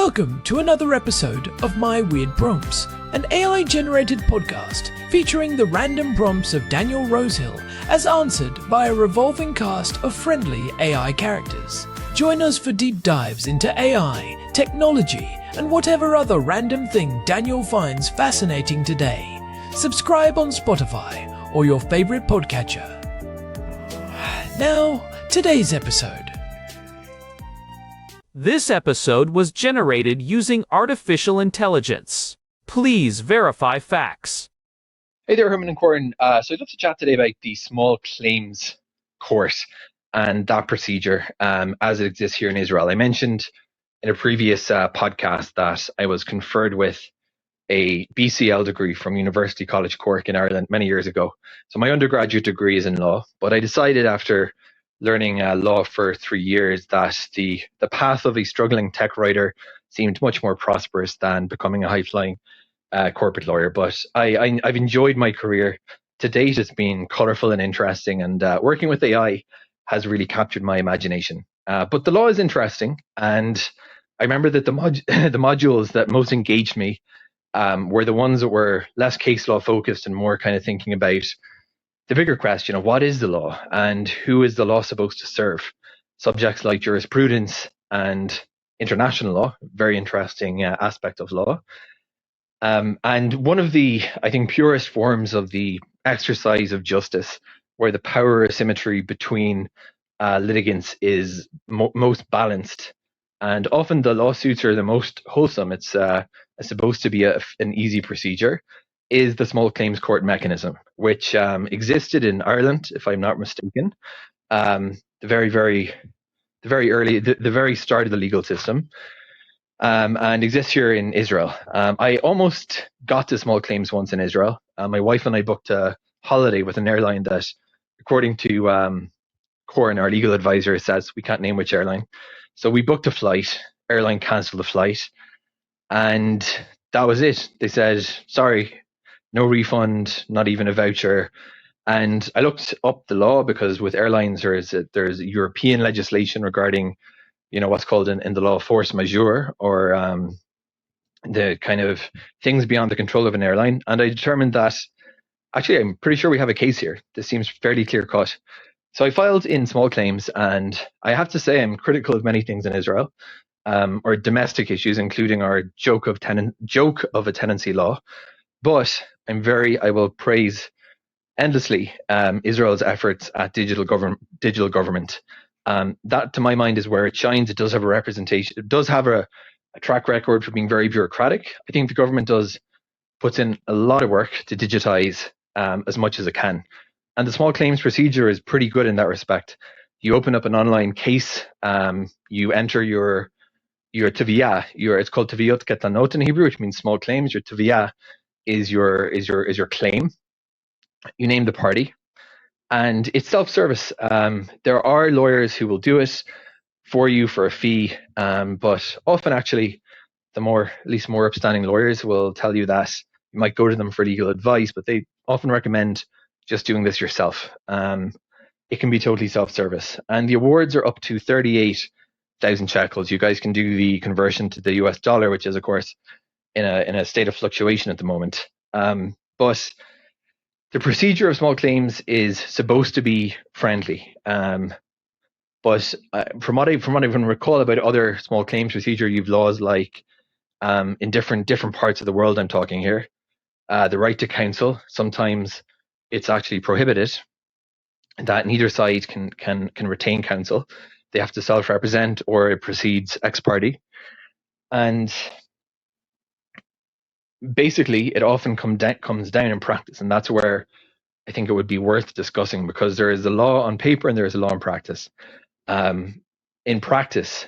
Welcome to another episode of My Weird Prompts, an AI-generated podcast featuring the random prompts of Daniel Rosehill as answered by a revolving cast of friendly AI characters. Join us for deep dives into AI, technology, and whatever other random thing Daniel finds fascinating today. Subscribe on Spotify or your favorite podcatcher. Now, today's episode. This episode was generated using artificial intelligence. Please verify facts. Hey there, Herman and Corn. So I'd love to chat today about the small claims court and that procedure as it exists here in Israel. I mentioned in a previous podcast that I was conferred with a BCL degree from University College Cork in Ireland many years ago. So my undergraduate degree is in law, but I decided after learning law for 3 years that the path of a struggling tech writer seemed much more prosperous than becoming a high-flying corporate lawyer. But I've enjoyed my career. To date, it's been colorful and interesting, and working with AI has really captured my imagination. But the law is interesting, and I remember that the modules that most engaged me were the ones that were less case law focused and more kind of thinking about the bigger question of what is the law and who is the law supposed to serve? Subjects like jurisprudence and international law, very interesting aspect of law. And one of the, I think, purest forms of the exercise of justice, where the power asymmetry between litigants is most balanced. And often the lawsuits are the most wholesome. It's supposed to be an easy procedure, is the small claims court mechanism, which existed in Ireland, if I'm not mistaken, the very start of the legal system, and exists here in Israel. I almost got to small claims once in Israel. My wife and I booked a holiday with an airline that, according to Corn, our legal advisor, says we can't name which airline. So we booked a flight, airline cancelled the flight, and that was it. They said, sorry, no refund, not even a voucher. And I looked up the law because with airlines there's European legislation regarding, what's called in the law force majeure, or the kind of things beyond the control of an airline. And I determined that actually I'm pretty sure we have a case here. This seems fairly clear cut. So I filed in small claims, and I have to say I'm critical of many things in Israel, or domestic issues, including our joke of a tenancy law. But I will praise endlessly Israel's efforts at digital government. That, to my mind, is where it shines. It does have a representation. It does have a track record for being very bureaucratic. I think the government puts in a lot of work to digitize as much as it can. And the small claims procedure is pretty good in that respect. You open up an online case, you enter your teviyah. It's called teviyot ketanot in Hebrew, which means small claims. Your teviyah is your claim. You name the party, and it's self-service. There are lawyers who will do it for you for a fee, but often actually at least more upstanding lawyers will tell you that you might go to them for legal advice, but they often recommend just doing this yourself. It can be totally self-service, and the awards are up to 38,000 shekels. You guys can do the conversion to the US dollar, which is, of course, in a state of fluctuation at the moment. But the procedure of small claims is supposed to be friendly. But from what I can recall about other small claims procedure, you've laws like in different parts of the world. I'm talking here, the right to counsel. Sometimes it's actually prohibited that neither side can retain counsel. They have to self-represent, or it proceeds ex parte. And basically, it often comes down in practice, and that's where I think it would be worth discussing, because there is a law on paper and there is a law in practice. In practice,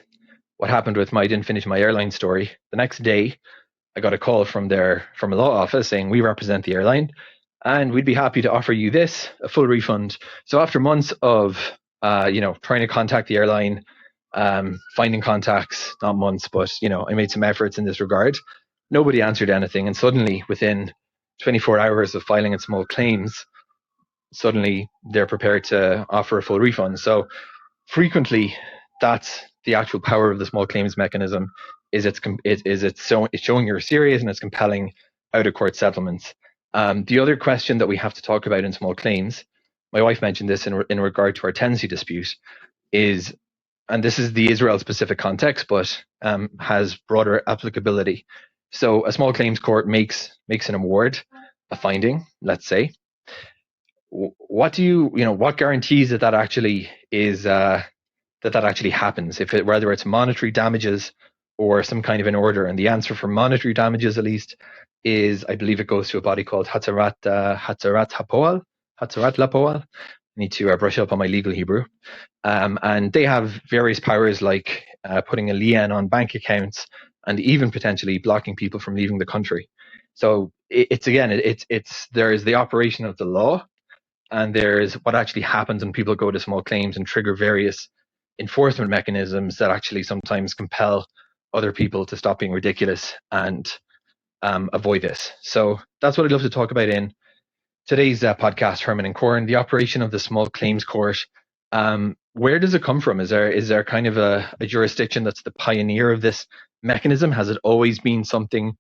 what happened I didn't finish my airline story. The next day, I got a call from a law office saying, we represent the airline, and we'd be happy to offer you a full refund. So after months of trying to contact the airline, finding contacts, not months, but I made some efforts in this regard. Nobody answered anything, and suddenly, within 24 hours of filing in small claims, suddenly they're prepared to offer a full refund. So frequently, that's the actual power of the small claims mechanism, it's showing you're serious and it's compelling out of court settlements. The other question that we have to talk about in small claims, my wife mentioned this in regard to our tenancy dispute, is, and this is the Israel specific context, but has broader applicability. So a small claims court makes an award, a finding, let's say. What guarantees that actually is that actually happens? Whether it's monetary damages or some kind of an order, and the answer for monetary damages, at least, is, I believe it goes to a body called Hatzala Lepoal. I need to brush up on my legal Hebrew. And they have various powers like putting a lien on bank accounts and even potentially blocking people from leaving the country. So there's the operation of the law, and there's what actually happens when people go to small claims and trigger various enforcement mechanisms that actually sometimes compel other people to stop being ridiculous and avoid this. So that's what I'd love to talk about in today's podcast, Herman and Corn, the operation of the small claims court. Where does it come from? Is there kind of a jurisdiction that's the pioneer of this mechanism? Has it always been something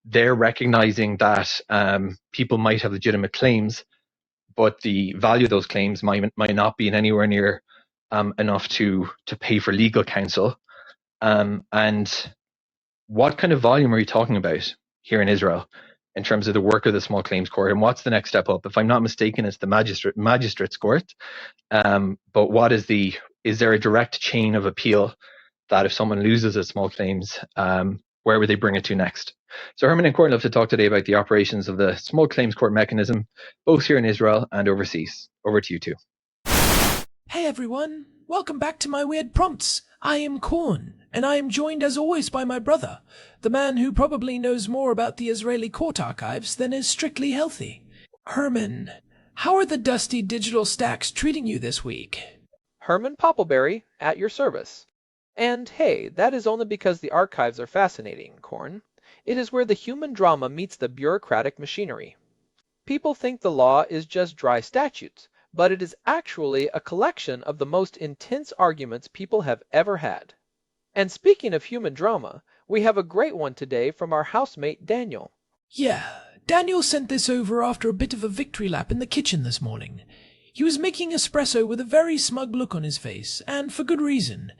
they're recognizing that people might have legitimate claims, but the value of those claims might not be anywhere near enough to pay for legal counsel? And what kind of volume are you talking about here in Israel in terms of the work of the small claims court? And what's the next step up? If I'm not mistaken, it's the magistrate's court. But is there a direct chain of appeal that if someone loses a small claims, where would they bring it to next? So Herman and Corn love to talk today about the operations of the small claims court mechanism, both here in Israel and overseas. Over to you two. Hey everyone, welcome back to my weird prompts. I am Corn, and I am joined as always by my brother, the man who probably knows more about the Israeli court archives than is strictly healthy. Herman, how are the dusty digital stacks treating you this week? Herman Poppleberry, at your service. And hey, that is only because the archives are fascinating, Corn. It is where the human drama meets the bureaucratic machinery. People think the law is just dry statutes, but it is actually a collection of the most intense arguments people have ever had. And speaking of human drama, we have a great one today from our housemate Daniel. Yeah, Daniel sent this over after a bit of a victory lap in the kitchen this morning. He was making espresso with a very smug look on his face, and for good reason.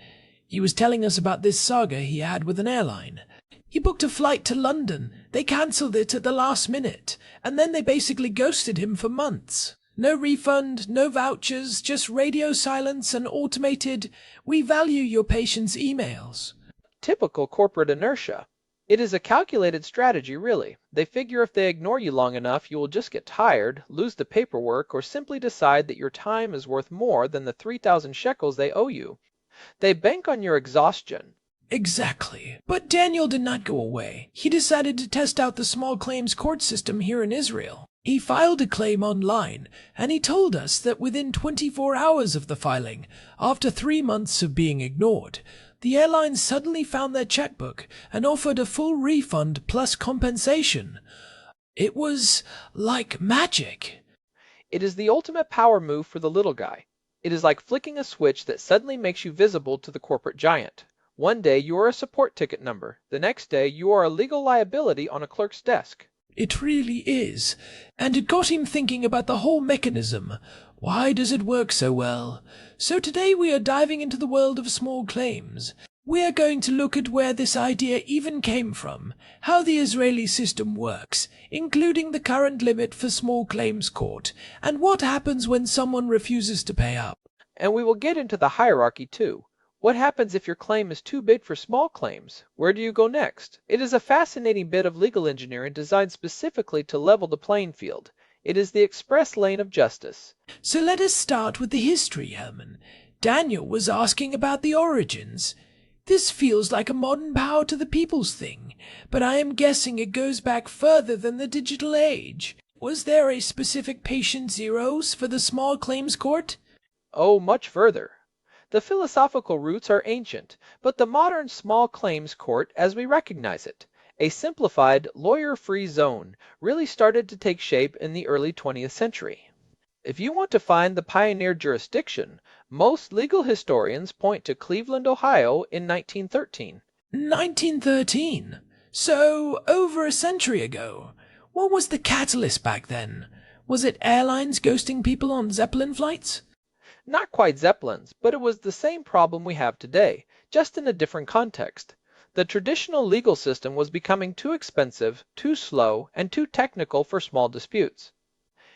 He was telling us about this saga he had with an airline. He booked a flight to London, they cancelled it at the last minute, and then they basically ghosted him for months. No refund, no vouchers, just radio silence and automated, "We value your patience" emails. Typical corporate inertia. It is a calculated strategy, really. They figure if they ignore you long enough, you will just get tired, lose the paperwork, or simply decide that your time is worth more than the 3,000 shekels they owe you. They bank on your exhaustion. Exactly. But Daniel did not go away. He decided to test out the small claims court system here in Israel. He filed a claim online, and he told us that within 24 hours of the filing, after 3 months of being ignored, the airline suddenly found their checkbook and offered a full refund plus compensation. It was like magic. It is the ultimate power move for the little guy. It is like flicking a switch that suddenly makes you visible to the corporate giant. One day you are a support ticket number. The next day you are a legal liability on a clerk's desk. It really is. And it got him thinking about the whole mechanism. Why does it work so well? So today we are diving into the world of small claims. We are going to look at where this idea even came from, how the Israeli system works, including the current limit for small claims court, and what happens when someone refuses to pay up. And we will get into the hierarchy too. What happens if your claim is too big for small claims? Where do you go next? It is a fascinating bit of legal engineering designed specifically to level the playing field. It is the express lane of justice. So let us start with the history, Herman. Daniel was asking about the origins. This feels like a modern power to the people's thing, but I am guessing it goes back further than the digital age. Was there a specific patient zeros for the small claims court? Oh, much further. The philosophical roots are ancient, but the modern small claims court as we recognize it, a simplified, lawyer-free zone, really started to take shape in the early 20th century. If you want to find the pioneer jurisdiction, most legal historians point to Cleveland, Ohio in 1913. 1913. So, over a century ago. What was the catalyst back then? Was it airlines ghosting people on Zeppelin flights? Not quite Zeppelins, but it was the same problem we have today, just in a different context. The traditional legal system was becoming too expensive, too slow, and too technical for small disputes.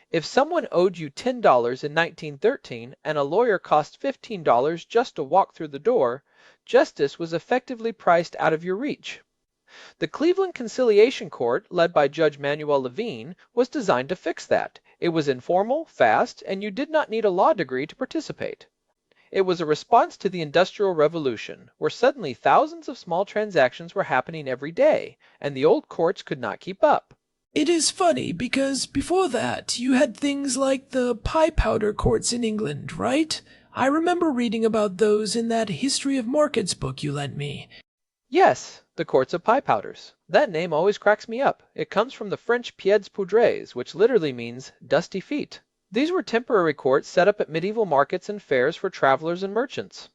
If someone owed you $10 in 1913 and a lawyer cost $15 just to walk through the door, justice was effectively priced out of your reach. The Cleveland Conciliation Court, led by Judge Manuel Levine, was designed to fix that. It was informal, fast, and you did not need a law degree to participate. It was a response to the Industrial Revolution, where suddenly thousands of small transactions were happening every day, and the old courts could not keep up. It is funny because before that you had things like the pie powder courts in England, right? I remember reading about those in that History of Markets book you lent me. Yes, the courts of pie powders. That name always cracks me up. It comes from the French pieds poudres, which literally means dusty feet. These were temporary courts set up at medieval markets and fairs for travelers and merchants.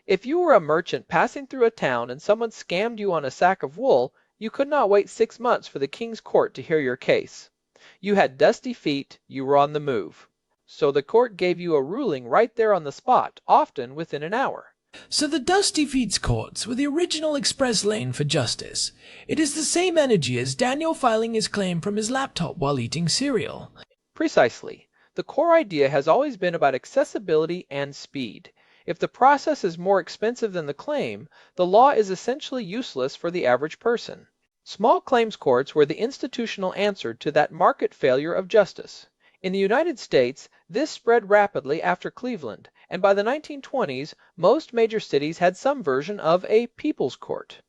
If you were a merchant passing through a town and someone scammed you on a sack of wool, you could not wait 6 months for the king's court to hear your case. You had dusty feet, you were on the move. So the court gave you a ruling right there on the spot, often within an hour. So the Dusty Feet's courts were the original express lane for justice. It is the same energy as Daniel filing his claim from his laptop while eating cereal. Precisely. The core idea has always been about accessibility and speed. If the process is more expensive than the claim, the law is essentially useless for the average person. Small claims courts were the institutional answer to that market failure of justice. In the United States, this spread rapidly after Cleveland, and by the 1920s, most major cities had some version of a people's court.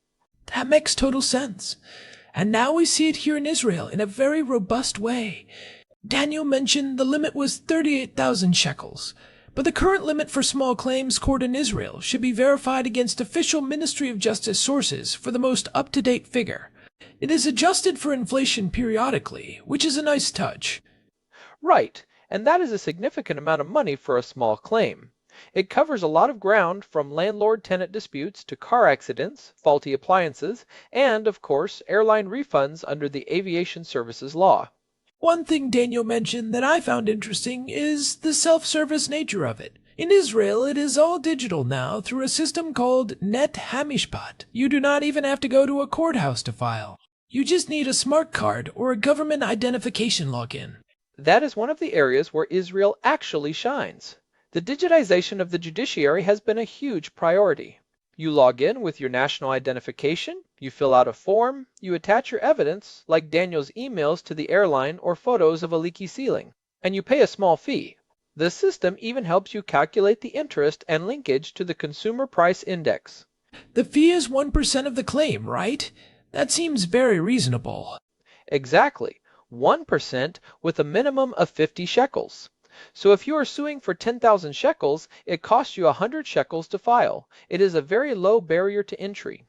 That makes total sense. And now we see it here in Israel in a very robust way. Daniel mentioned the limit was 38,000 shekels, but the current limit for small claims court in Israel should be verified against official Ministry of Justice sources for the most up-to-date figure. It is adjusted for inflation periodically, which is a nice touch. Right, and that is a significant amount of money for a small claim. It covers a lot of ground from landlord-tenant disputes to car accidents, faulty appliances, and, of course, airline refunds under the Aviation Services Law. One thing Daniel mentioned that I found interesting is the self-service nature of it. In Israel, it is all digital now through a system called Net Hamishpat. You do not even have to go to a courthouse to file. You just need a smart card or a government identification login. That is one of the areas where Israel actually shines. The digitization of the judiciary has been a huge priority. You log in with your national identification, you fill out a form, you attach your evidence, like Daniel's emails to the airline or photos of a leaky ceiling, and you pay a small fee. The system even helps you calculate the interest and linkage to the Consumer Price Index. The fee is 1% of the claim, right? That seems very reasonable. Exactly. 1% with a minimum of 50 shekels. So if you are suing for 10,000 shekels, it costs you 100 shekels to file. It is a very low barrier to entry.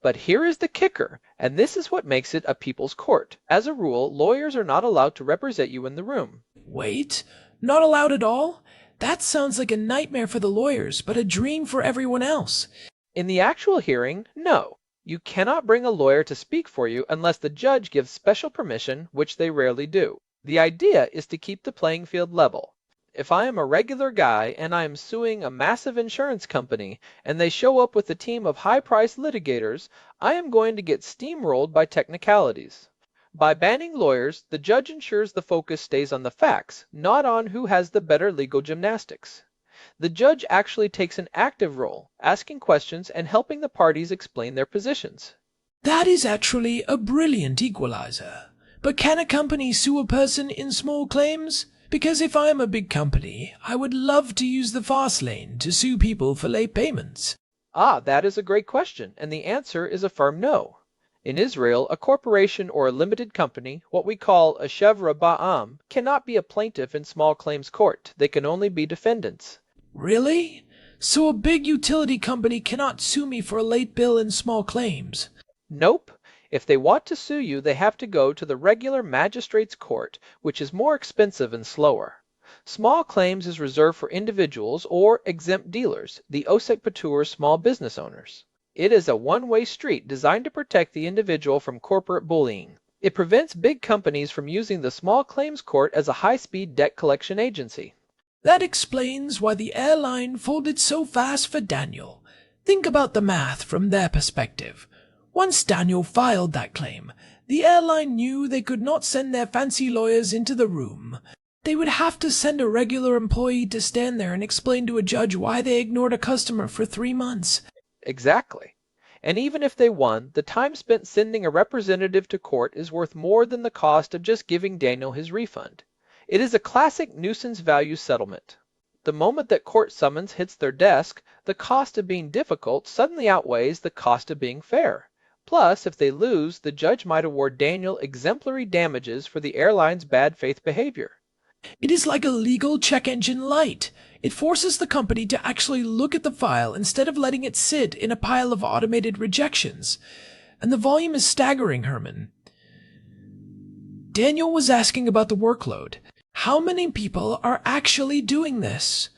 But here is the kicker, and this is what makes it a people's court. As a rule, lawyers are not allowed to represent you in the room. Wait, not allowed at all? That sounds like a nightmare for the lawyers, but a dream for everyone else. In the actual hearing, no. You cannot bring a lawyer to speak for you unless the judge gives special permission, which they rarely do. The idea is to keep the playing field level. If I am a regular guy and I am suing a massive insurance company and they show up with a team of high-priced litigators, I am going to get steamrolled by technicalities. By banning lawyers, the judge ensures the focus stays on the facts, not on who has the better legal gymnastics. The judge actually takes an active role, asking questions and helping the parties explain their positions. That is actually a brilliant equalizer. But can a company sue a person in small claims? Because if I am a big company, I would love to use the fast lane to sue people for late payments. That is a great question, and the answer is a firm no. In Israel, a corporation or a limited company, what we call a chevra ba'am, cannot be a plaintiff in small claims court. They can only be defendants. Really? So a big utility company cannot sue me for a late bill in small claims? Nope. If they want to sue you, they have to go to the regular magistrate's court, which is more expensive and slower. Small claims is reserved for individuals or exempt dealers, the Osek Patur small business owners. It is a one-way street designed to protect the individual from corporate bullying. It prevents big companies from using the small claims court as a high-speed debt collection agency. That explains why the airline folded so fast for Daniel. Think about the math from their perspective. Once Daniel filed that claim, the airline knew they could not send their fancy lawyers into the room. They would have to send a regular employee to stand there and explain to a judge why they ignored a customer for 3 months. Exactly. And even if they won, the time spent sending a representative to court is worth more than the cost of just giving Daniel his refund. It is a classic nuisance value settlement. The moment that court summons hits their desk, the cost of being difficult suddenly outweighs the cost of being fair. Plus, if they lose, the judge might award Daniel exemplary damages for the airline's bad faith behavior. It is like a legal check engine light. It forces the company to actually look at the file instead of letting it sit in a pile of automated rejections. And the volume is staggering, Herman. Daniel was asking about the workload. How many people are actually doing this?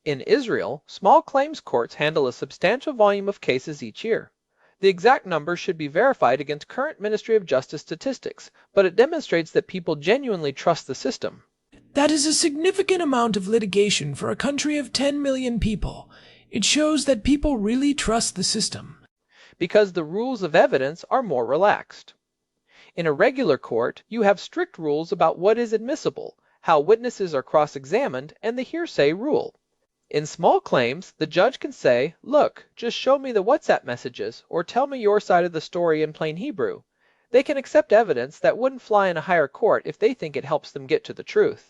In Israel, small claims courts handle a substantial volume of cases each year. The exact number should be verified against current Ministry of Justice statistics, but it demonstrates that people genuinely trust the system. That is a significant amount of litigation for a country of 10 million people. It shows that people really trust the system. Because the rules of evidence are more relaxed. In a regular court, you have strict rules about what is admissible, how witnesses are cross-examined, and the hearsay rule. In small claims, the judge can say, "Look, just show me the WhatsApp messages, or tell me your side of the story in plain Hebrew." They can accept evidence that wouldn't fly in a higher court if they think it helps them get to the truth.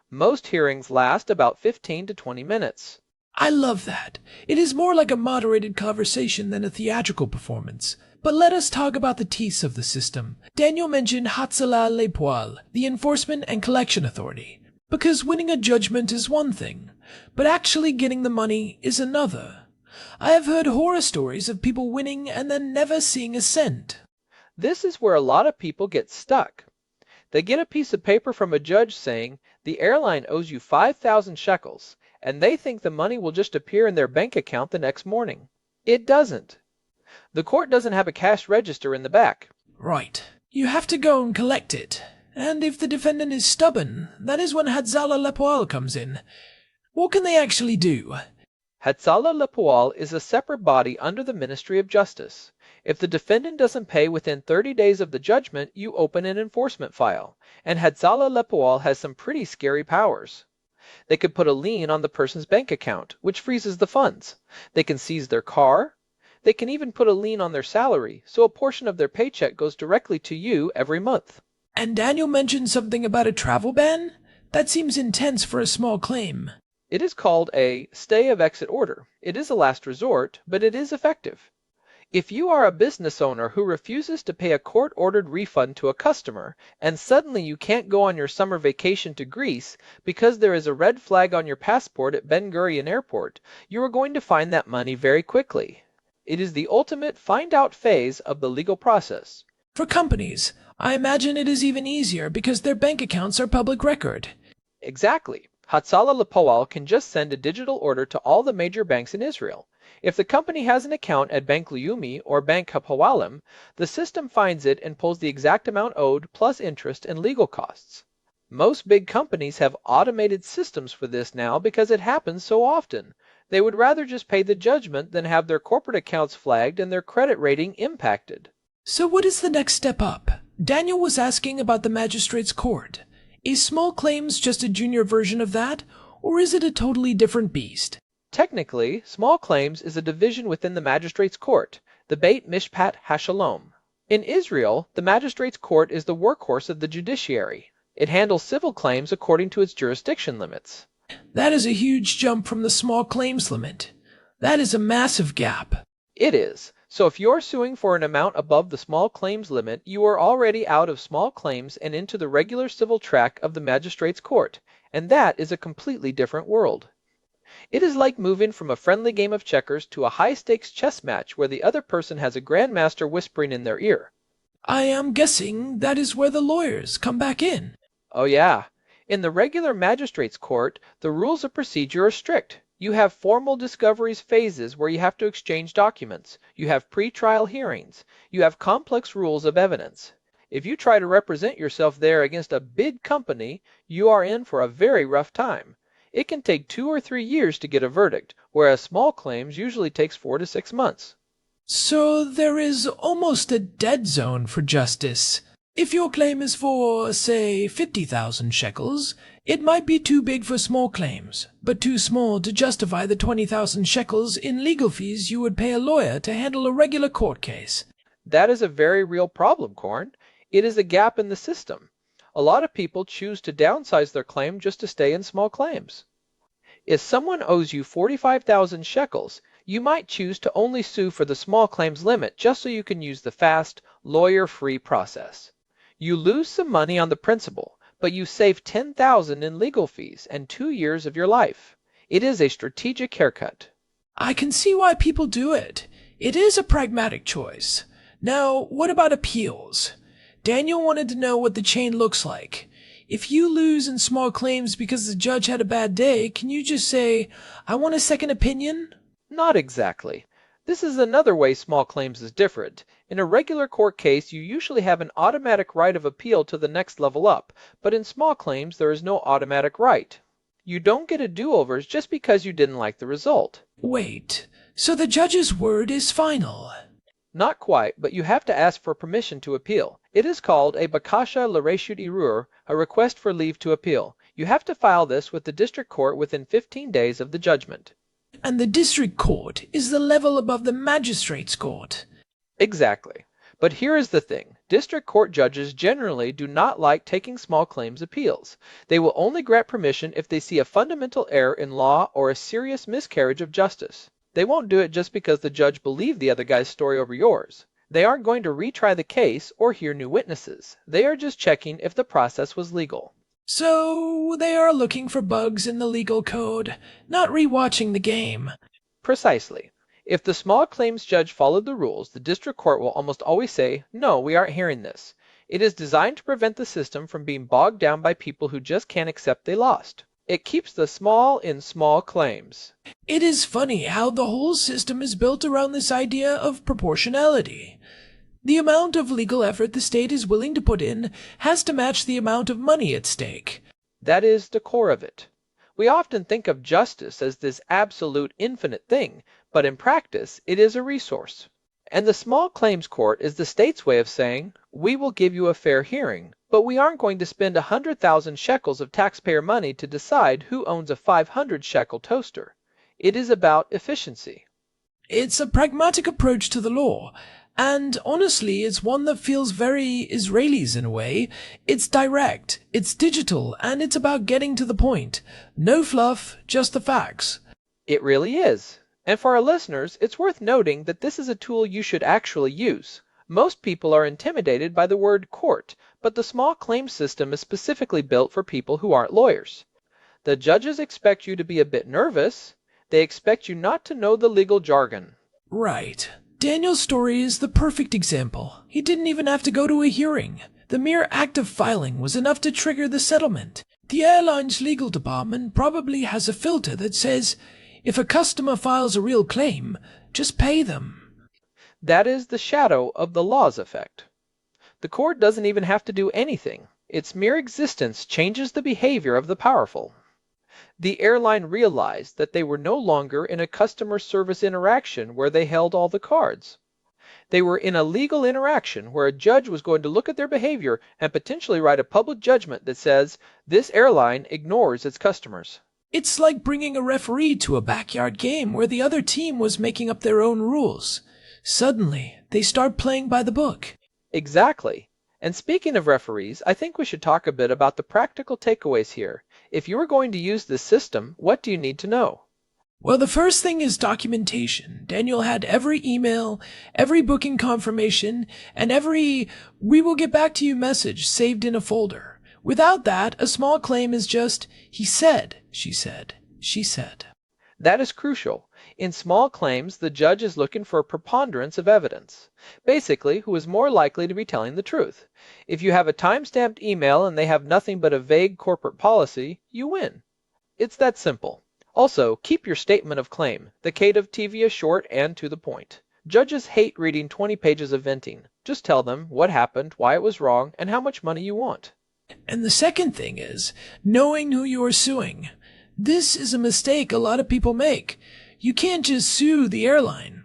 Most hearings last about 15 to 20 minutes. I love that. It is more like a moderated conversation than a theatrical performance. But let us talk about the teeth of the system. Daniel mentioned Hatzala Lepoal, the Enforcement and Collection Authority. Because winning a judgment is one thing, but actually getting the money is another. I have heard horror stories of people winning and then never seeing a cent. This is where a lot of people get stuck. They get a piece of paper from a judge saying, "The airline owes you 5,000 shekels, and they think the money will just appear in their bank account the next morning. It doesn't. The court doesn't have a cash register in the back. Right. You have to go and collect it. And if the defendant is stubborn, that is when Hatzala Lepoal comes in. What can they actually do? Hatzala Lepoal is a separate body under the Ministry of Justice. If the defendant doesn't pay within 30 days of the judgment, you open an enforcement file. And Hatzala Lepoal has some pretty scary powers. They could put a lien on the person's bank account, which freezes the funds. They can seize their car. They can even put a lien on their salary, so a portion of their paycheck goes directly to you every month. And Daniel mentioned something about a travel ban? That seems intense for a small claim. It is called a stay of exit order. It is a last resort, but it is effective. If you are a business owner who refuses to pay a court-ordered refund to a customer, and suddenly you can't go on your summer vacation to Greece because there is a red flag on your passport at Ben Gurion Airport, you are going to find that money very quickly. It is the ultimate find-out phase of the legal process. For companies, I imagine it is even easier because their bank accounts are public record. Exactly. Hatzala Lepoal can just send a digital order to all the major banks in Israel. If the company has an account at Bank Leumi or Bank Hapoalim, the system finds it and pulls the exact amount owed plus interest and legal costs. Most big companies have automated systems for this now because it happens so often. They would rather just pay the judgment than have their corporate accounts flagged and their credit rating impacted. So what is the next step up? Daniel was asking about the magistrate's court. Is small claims just a junior version of that, or is it a totally different beast? Technically, small claims is a division within the magistrate's court, the Beit Mishpat HaShalom. In Israel, the magistrate's court is the workhorse of the judiciary. It handles civil claims according to its jurisdiction limits. That is a huge jump from the small claims limit. That is a massive gap. It is. So if you're suing for an amount above the small claims limit, you are already out of small claims and into the regular civil track of the magistrate's court, and that is a completely different world. It is like moving from a friendly game of checkers to a high-stakes chess match where the other person has a grandmaster whispering in their ear. I am guessing that is where the lawyers come back in. Oh yeah. In the regular magistrate's court, the rules of procedure are strict. You have formal discoveries phases where you have to exchange documents. You have pre-trial hearings. You have complex rules of evidence. If you try to represent yourself there against a big company, you are in for a very rough time. It can take 2 or 3 years to get a verdict, whereas small claims usually takes 4 to 6 months. So there is almost a dead zone for justice. If your claim is for, say, 50,000 shekels, it might be too big for small claims, but too small to justify the 20,000 shekels in legal fees you would pay a lawyer to handle a regular court case. That is a very real problem, Corn. It is a gap in the system. A lot of people choose to downsize their claim just to stay in small claims. If someone owes you 45,000 shekels, you might choose to only sue for the small claims limit just so you can use the fast, lawyer-free process. You lose some money on the principal, but you save 10,000 in legal fees and 2 years of your life. It is a strategic haircut. I can see why people do it. It is a pragmatic choice. Now, what about appeals? Daniel wanted to know what the chain looks like. If you lose in small claims because the judge had a bad day, can you just say, I want a second opinion? Not exactly. This is another way small claims is different. In a regular court case, you usually have an automatic right of appeal to the next level up, but in small claims, there is no automatic right. You don't get a do-overs just because you didn't like the result. Wait, so the judge's word is final? Not quite, but you have to ask for permission to appeal. It is called a bakasha l'reshut irur, a request for leave to appeal. You have to file this with the district court within 15 days of the judgment. And the district court is the level above the magistrate's court. Exactly. But here is the thing. District court judges generally do not like taking small claims appeals. They will only grant permission if they see a fundamental error in law or a serious miscarriage of justice. They won't do it just because the judge believed the other guy's story over yours. They aren't going to retry the case or hear new witnesses. They are just checking if the process was legal. So they are looking for bugs in the legal code, not rewatching the game. Precisely. If the small claims judge followed the rules, the district court will almost always say, no, we aren't hearing this. It is designed to prevent the system from being bogged down by people who just can't accept they lost. It keeps the small in small claims. It is funny how the whole system is built around this idea of proportionality. The amount of legal effort the state is willing to put in has to match the amount of money at stake. That is the core of it. We often think of justice as this absolute infinite thing, but in practice it is a resource. And the small claims court is the state's way of saying, we will give you a fair hearing, but we aren't going to spend 100,000 shekels of taxpayer money to decide who owns a 500 shekel toaster. It is about efficiency. It's a pragmatic approach to the law, and honestly, it's one that feels very Israelis in a way. It's direct, it's digital, and it's about getting to the point. No fluff, just the facts. It really is. And for our listeners, it's worth noting that this is a tool you should actually use. Most people are intimidated by the word court, but the small claims system is specifically built for people who aren't lawyers. The judges expect you to be a bit nervous. They expect you not to know the legal jargon. Right. Daniel's story is the perfect example. He didn't even have to go to a hearing. The mere act of filing was enough to trigger the settlement. The airline's legal department probably has a filter that says, if a customer files a real claim, just pay them. That is the shadow of the law's effect. The court doesn't even have to do anything. Its mere existence changes the behavior of the powerful. The airline realized that they were no longer in a customer service interaction where they held all the cards. They were in a legal interaction where a judge was going to look at their behavior and potentially write a public judgment that says, this airline ignores its customers. It's like bringing a referee to a backyard game where the other team was making up their own rules. Suddenly, they start playing by the book. Exactly. And speaking of referees, I think we should talk a bit about the practical takeaways here. If you are going to use this system, what do you need to know? Well, the first thing is documentation. Daniel had every email, every booking confirmation, and every "we will get back to you" message saved in a folder. Without that, a small claim is just, he said, she said, she said. That is crucial. In small claims, the judge is looking for a preponderance of evidence. Basically, who is more likely to be telling the truth. If you have a time-stamped email and they have nothing but a vague corporate policy, you win. It's that simple. Also, keep your statement of claim. The cative TV is short and to the point. Judges hate reading 20 pages of venting. Just tell them what happened, why it was wrong, and how much money you want. And the second thing is knowing who you are suing. This is a mistake a lot of people make. You can't just sue the airline.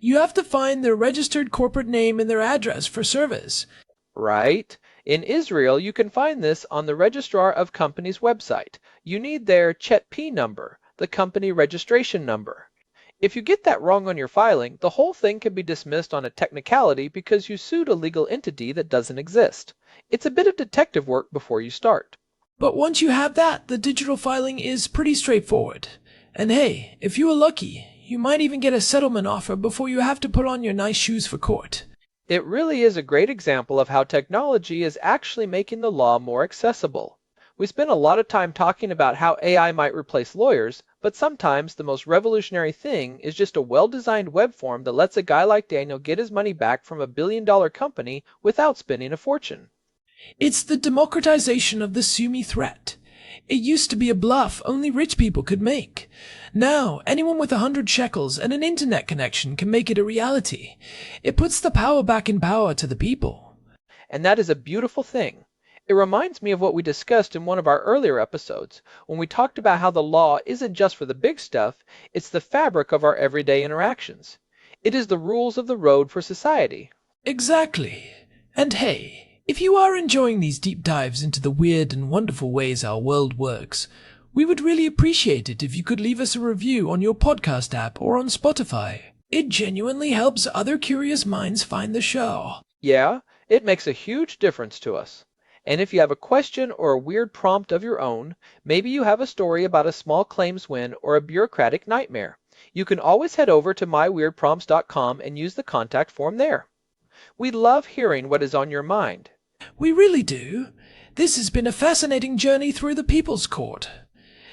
You have to find their registered corporate name and their address for service. Right? In Israel, you can find this on the Registrar of Companies website. You need their Chet P number, the company registration number. If you get that wrong on your filing, the whole thing can be dismissed on a technicality because you sued a legal entity that doesn't exist. It's a bit of detective work before you start. But once you have that, the digital filing is pretty straightforward. And hey, if you are lucky, you might even get a settlement offer before you have to put on your nice shoes for court. It really is a great example of how technology is actually making the law more accessible. We spend a lot of time talking about how AI might replace lawyers, but sometimes the most revolutionary thing is just a well-designed web form that lets a guy like Daniel get his money back from a billion-dollar company without spending a fortune. It's the democratization of the sue me threat. It used to be a bluff only rich people could make. Now, anyone with 100 shekels and an internet connection can make it a reality. It puts the power back in power to the people. And that is a beautiful thing. It reminds me of what we discussed in one of our earlier episodes, when we talked about how the law isn't just for the big stuff, it's the fabric of our everyday interactions. It is the rules of the road for society. Exactly. And hey, if you are enjoying these deep dives into the weird and wonderful ways our world works, we would really appreciate it if you could leave us a review on your podcast app or on Spotify. It genuinely helps other curious minds find the show. Yeah, it makes a huge difference to us. And if you have a question or a weird prompt of your own, maybe you have a story about a small claims win or a bureaucratic nightmare, you can always head over to myweirdprompts.com and use the contact form there. We love hearing what is on your mind. We really do. This has been a fascinating journey through the People's Court.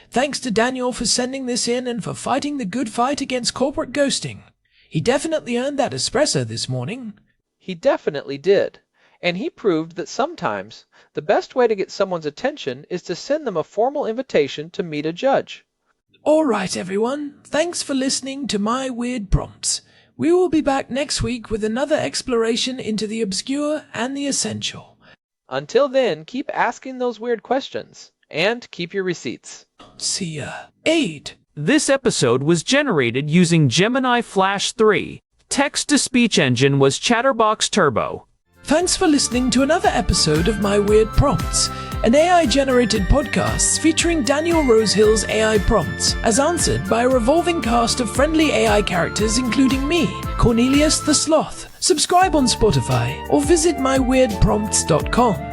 Thanks to Daniel for sending this in and for fighting the good fight against corporate ghosting. He definitely earned that espresso this morning. He definitely did. And he proved that sometimes the best way to get someone's attention is to send them a formal invitation to meet a judge. All right, everyone. Thanks for listening to My Weird Prompts. We will be back next week with another exploration into the obscure and the essential. Until then, keep asking those weird questions and keep your receipts. See ya. Aid. This episode was generated using Gemini Flash 3. Text-to-speech engine was Chatterbox Turbo. Thanks for listening to another episode of My Weird Prompts, an AI-generated podcast featuring Daniel Rosehill's AI prompts, as answered by a revolving cast of friendly AI characters including me, Cornelius the Sloth. Subscribe on Spotify or visit myweirdprompts.com.